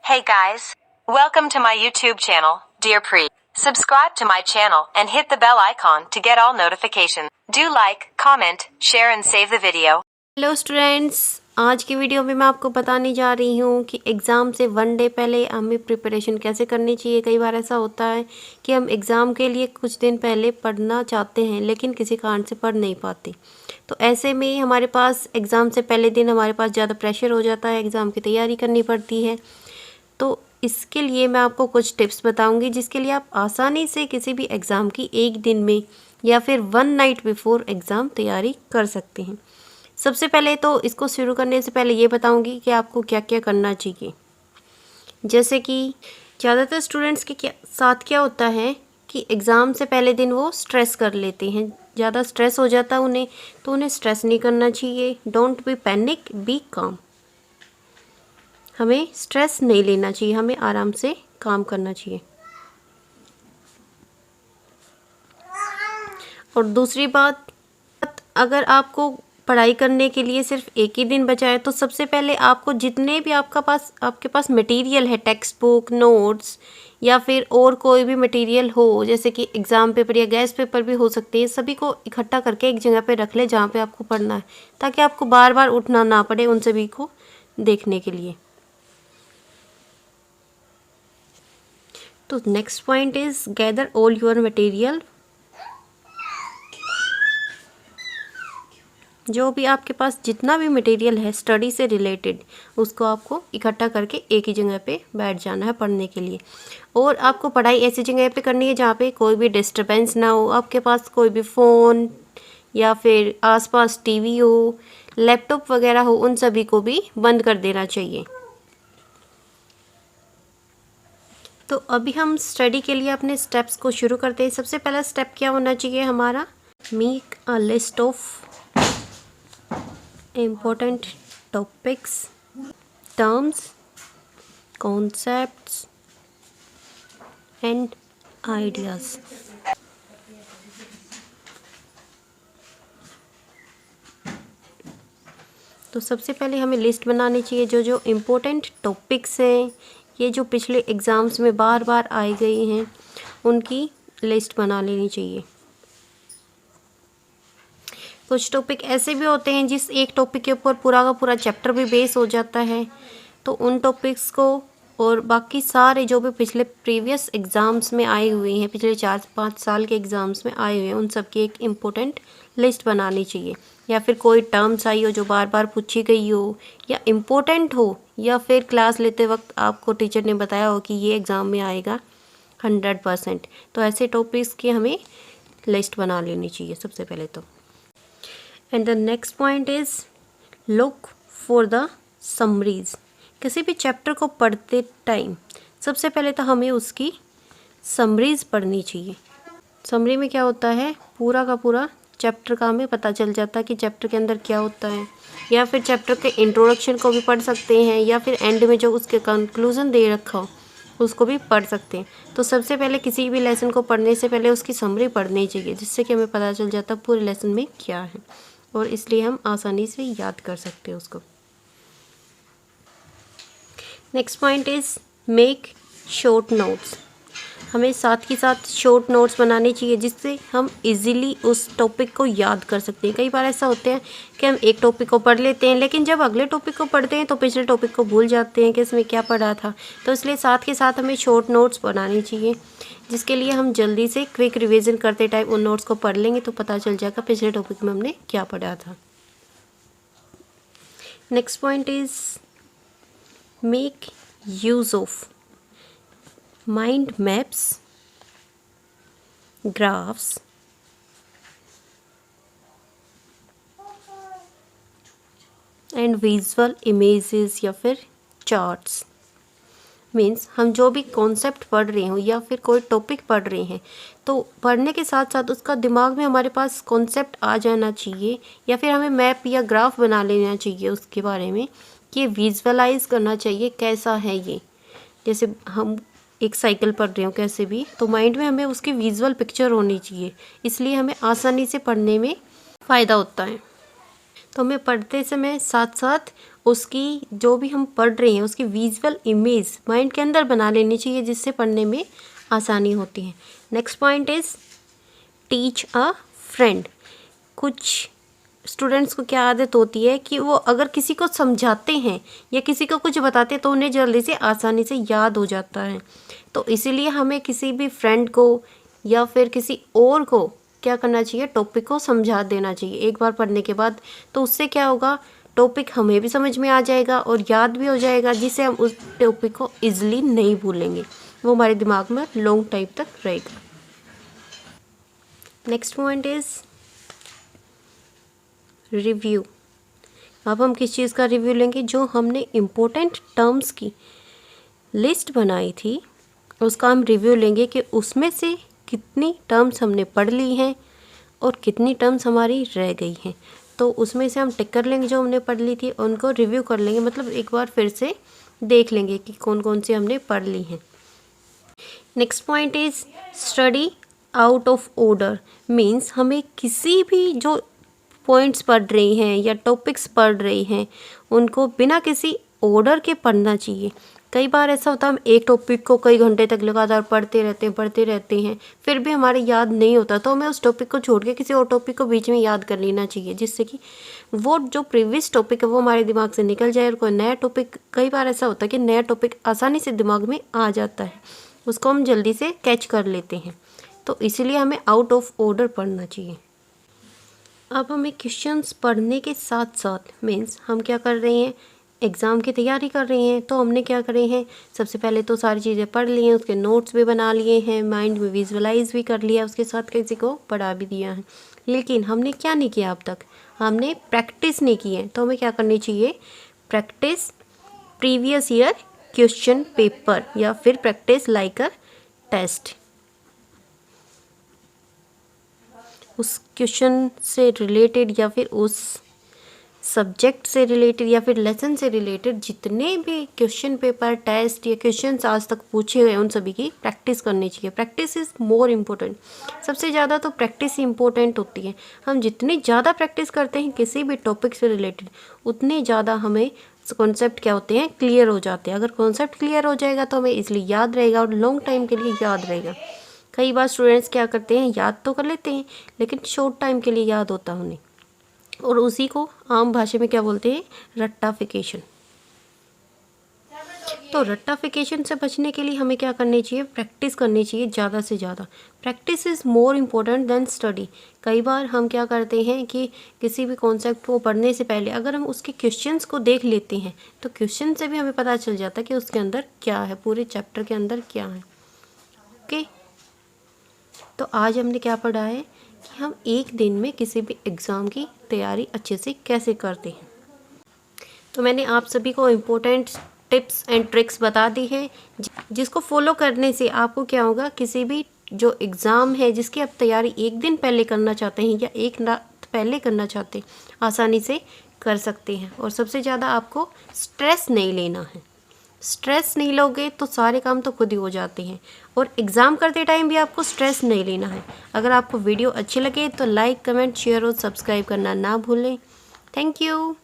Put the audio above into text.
Hey guys, welcome to my YouTube channel, Dear Pre. Subscribe to my channel and hit the bell icon to get all notifications. Do like, comment, share and save the video. Hello students, आज की video में मैं आपको बताने जा रही हूँ कि एग्ज़ाम से 1 डे पहले हमें प्रिपरेशन कैसे करनी चाहिए। कई बार ऐसा होता है कि हम एग्ज़ाम के लिए कुछ दिन पहले पढ़ना चाहते हैं लेकिन किसी कारण से पढ़ नहीं पाते। तो ऐसे में हमारे पास एग्ज़ाम से पहले दिन हमारे पास ज़्यादा प्रेशर हो जाता है, एग्ज़ाम की तैयारी करनी पड़ती है। तो इसके लिए मैं आपको कुछ टिप्स बताऊँगी जिसके लिए आप आसानी से किसी भी एग्ज़ाम की एक दिन में या फिर 1 नाइट बिफोर एग्ज़ाम तैयारी कर सकते हैं। सबसे पहले तो इसको शुरू करने से पहले ये बताऊंगी कि आपको क्या क्या करना चाहिए। जैसे कि ज़्यादातर स्टूडेंट्स के साथ क्या होता है कि एग्ज़ाम से पहले दिन वो स्ट्रेस कर लेते हैं, ज़्यादा स्ट्रेस हो जाता है उन्हें, तो उन्हें स्ट्रेस नहीं करना चाहिए। डोंट बी पैनिक, बी काम। हमें स्ट्रेस नहीं लेना चाहिए, हमें आराम से काम करना चाहिए। और दूसरी बात, अगर आपको पढ़ाई करने के लिए सिर्फ एक ही दिन बचा है तो सबसे पहले आपको जितने भी आपके पास मटेरियल है, टेक्स्ट बुक, नोट्स या फिर और कोई भी मटेरियल हो, जैसे कि एग्ज़ाम पेपर या गेस्ट पेपर भी हो सकते हैं, सभी को इकट्ठा करके एक जगह पे रख ले जहाँ पे आपको पढ़ना है, ताकि आपको बार बार उठना ना पड़े उन सभी को देखने के लिए। तो next point is gather all your material. जो भी आपके पास जितना भी मटेरियल है स्टडी से रिलेटेड, उसको आपको इकट्ठा करके एक ही जगह पे बैठ जाना है पढ़ने के लिए। और आपको पढ़ाई ऐसी जगह पे करनी है जहाँ पे कोई भी डिस्टरबेंस ना हो, आपके पास कोई भी फ़ोन या फिर आसपास टीवी हो, लैपटॉप वगैरह हो, उन सभी को भी बंद कर देना चाहिए। तो अभी हम स्टडी के लिए अपने स्टेप्स को शुरू करते हैं। सबसे पहला स्टेप क्या होना चाहिए हमारा, make a list of important topics, terms, concepts and ideas। तो सबसे पहले हमें लिस्ट बनानी चाहिए, जो जो इम्पोर्टेंट टॉपिक्स हैं, ये जो पिछले एग्ज़ाम्स में बार बार आई गई हैं, उनकी लिस्ट बना लेनी चाहिए। कुछ टॉपिक ऐसे भी होते हैं जिस एक टॉपिक के ऊपर पूरा का पूरा चैप्टर भी बेस हो जाता है, तो उन टॉपिक्स को और बाकी सारे जो भी पिछले प्रीवियस एग्ज़ाम्स में आए हुए हैं, पिछले 4-5 साल के एग्ज़ाम्स में आए हुए हैं, उन सब की एक इम्पोर्टेंट लिस्ट बनानी चाहिए। या फिर कोई टर्म्स आई हो जो बार बार पूछी गई हो या इम्पोर्टेंट हो, या फिर क्लास लेते वक्त आपको टीचर ने बताया हो कि ये एग्ज़ाम में आएगा 100%, तो ऐसे टॉपिक्स की हमें लिस्ट बना लेनी चाहिए सबसे पहले तो। And the next point is look for the summaries. किसी भी चैप्टर को पढ़ते टाइम सबसे पहले तो हमें उसकी समरीज पढ़नी चाहिए। समरी में क्या होता है, पूरा का पूरा चैप्टर का हमें पता चल जाता है कि चैप्टर के अंदर क्या होता है, या फिर चैप्टर के इंट्रोडक्शन को भी पढ़ सकते हैं, या फिर एंड में जो उसके कंक्लूज़न दे रखा हो उसको भी पढ़ सकते हैं। तो सबसे पहले किसी भी लेसन को पढ़ने से पहले उसकी समरी पढ़नी चाहिए, जिससे कि हमें पता चल जाता है पूरे लेसन में क्या है, और इसलिए हम आसानी से याद कर सकते हैं उसको। Next point is make short notes. हमें साथ ही साथ शॉर्ट नोट्स बनाने चाहिए जिससे हम इजीली उस टॉपिक को याद कर सकते हैं। कई बार ऐसा होता है कि हम एक टॉपिक को पढ़ लेते हैं, लेकिन जब अगले टॉपिक को पढ़ते हैं तो पिछले टॉपिक को भूल जाते हैं कि इसमें क्या पढ़ा था। तो इसलिए साथ के साथ हमें शॉर्ट नोट्स बनानी चाहिए, जिसके लिए हम जल्दी से क्विक रिविज़न करते टाइम उन नोट्स को पढ़ लेंगे तो पता चल जाएगा पिछले टॉपिक में हमने क्या पढ़ा था। Next point is make use of mind maps, graphs and visual images या फिर चार्ट्स। मीन्स हम जो भी कॉन्सेप्ट पढ़ रहे हो या फिर कोई टॉपिक पढ़ रहे हैं, तो पढ़ने के साथ साथ उसका दिमाग में हमारे पास कॉन्सेप्ट आ जाना चाहिए, या फिर हमें मैप या ग्राफ बना लेना चाहिए उसके बारे में, कि विजुअलाइज करना चाहिए कैसा है ये। जैसे हम एक साइकिल पढ़ रहे हो कैसे भी, तो माइंड में हमें उसकी विजुअल पिक्चर होनी चाहिए, इसलिए हमें आसानी से पढ़ने में फ़ायदा होता है। तो हमें पढ़ते समय साथ साथ उसकी जो भी हम पढ़ रहे हैं उसकी विजुअल इमेज माइंड के अंदर बना लेनी चाहिए, जिससे पढ़ने में आसानी होती है। Next point is teach a friend. कुछ स्टूडेंट्स को क्या आदत होती है कि वो अगर किसी को समझाते हैं या किसी को कुछ बताते हैं तो उन्हें जल्दी से आसानी से याद हो जाता है। तो इसीलिए हमें किसी भी फ्रेंड को या फिर किसी और को क्या करना चाहिए, टॉपिक को समझा देना चाहिए एक बार पढ़ने के बाद। तो उससे क्या होगा, टॉपिक हमें भी समझ में आ जाएगा और याद भी हो जाएगा, जिससे हम उस टॉपिक को ईजिली नहीं भूलेंगे, वो हमारे दिमाग में लॉन्ग टाइम तक रहेगा। Next point is review. अब हम किस चीज़ का रिव्यू लेंगे, जो हमने इम्पोर्टेंट टर्म्स की लिस्ट बनाई थी उसका हम रिव्यू लेंगे कि उसमें से कितनी टर्म्स हमने पढ़ ली हैं और कितनी टर्म्स हमारी रह गई हैं। तो उसमें से हम टिक कर लेंगे जो हमने पढ़ ली थी, उनको रिव्यू कर लेंगे, मतलब एक बार फिर से देख लेंगे कि कौन कौन सी हमने पढ़ ली हैं। Next point is study out of order. Means हमें किसी भी जो पॉइंट्स पढ़ रही हैं या टॉपिक्स पढ़ रही हैं उनको बिना किसी ऑर्डर के पढ़ना चाहिए। कई बार ऐसा होता है हम एक टॉपिक को कई घंटे तक लगातार पढ़ते रहते हैं फिर भी हमारे याद नहीं होता, तो हमें उस टॉपिक को छोड़ के किसी और टॉपिक को बीच में याद कर लेना चाहिए, जिससे कि वो जो प्रीवियस टॉपिक है वो हमारे दिमाग से निकल जाए और कोई नया टॉपिक, कई बार ऐसा होता है कि नया टॉपिक आसानी से दिमाग में आ जाता है, उसको हम जल्दी से कैच कर लेते हैं। तो इसीलिए हमें आउट ऑफ ऑर्डर पढ़ना चाहिए। अब हमें क्वेश्चंस पढ़ने के साथ साथ मीन्स हम क्या कर रहे हैं, एग्ज़ाम की तैयारी कर रहे हैं, तो हमने क्या करे हैं, सबसे पहले तो सारी चीज़ें पढ़ ली हैं, उसके नोट्स भी बना लिए हैं, माइंड में विजुअलाइज भी कर लिया, उसके साथ किसी को पढ़ा भी दिया है। लेकिन हमने क्या नहीं किया अब तक, हमने प्रैक्टिस नहीं की है। तो हमें क्या करनी चाहिए, practice previous year question paper या फिर प्रैक्टिस लाइक अ टेस्ट। उस क्वेश्चन से रिलेटेड या फिर उस सब्जेक्ट से रिलेटेड या फिर लेसन से रिलेटेड जितने भी क्वेश्चन पेपर, टेस्ट या क्वेश्चंस आज तक पूछे हुए हैं उन सभी की प्रैक्टिस करनी चाहिए। Practice is more important. सबसे ज़्यादा तो प्रैक्टिस ही इम्पोर्टेंट होती है। हम जितनी ज़्यादा प्रैक्टिस करते हैं किसी भी टॉपिक से रिलेटेड उतने ज़्यादा हमें कॉन्सेप्ट क्या होते हैं, क्लियर हो जाते हैं। अगर कॉन्सेप्ट क्लियर हो जाएगा तो हमें इसलिए याद रहेगा और लॉन्ग टाइम के लिए याद रहेगा। कई बार स्टूडेंट्स क्या करते हैं, याद तो कर लेते हैं लेकिन शॉर्ट टाइम के लिए याद होता है उन्हें, और उसी को आम भाषा में क्या बोलते हैं, रट्टाफिकेशन। तो रट्टाफिकेशन से बचने के लिए हमें क्या करनी चाहिए, प्रैक्टिस करनी चाहिए ज़्यादा से ज़्यादा। Practice is more important then study. कई बार हम क्या करते हैं कि किसी भी कॉन्सेप्ट को पढ़ने से पहले अगर हम उसके क्वेश्चंस को देख लेते हैं तो क्वेश्चन से भी हमें पता चल जाता है कि उसके अंदर क्या है, पूरे चैप्टर के अंदर क्या है। ओके, तो आज हमने क्या पढ़ा है कि हम एक दिन में किसी भी एग्ज़ाम की तैयारी अच्छे से कैसे करते हैं। तो मैंने आप सभी को इम्पोर्टेंट टिप्स एंड ट्रिक्स बता दी हैं, जिसको फॉलो करने से आपको क्या होगा, किसी भी जो एग्ज़ाम है जिसकी आप तैयारी एक दिन पहले करना चाहते हैं या एक रात पहले करना चाहते हैं, आसानी से कर सकते हैं। और सबसे ज़्यादा आपको स्ट्रेस नहीं लेना है। स्ट्रेस नहीं लोगे तो सारे काम तो खुद ही हो जाते हैं, और एग्ज़ाम करते टाइम भी आपको स्ट्रेस नहीं लेना है। अगर आपको वीडियो अच्छी लगे तो लाइक, कमेंट, शेयर और सब्सक्राइब करना ना भूलें। Thank you.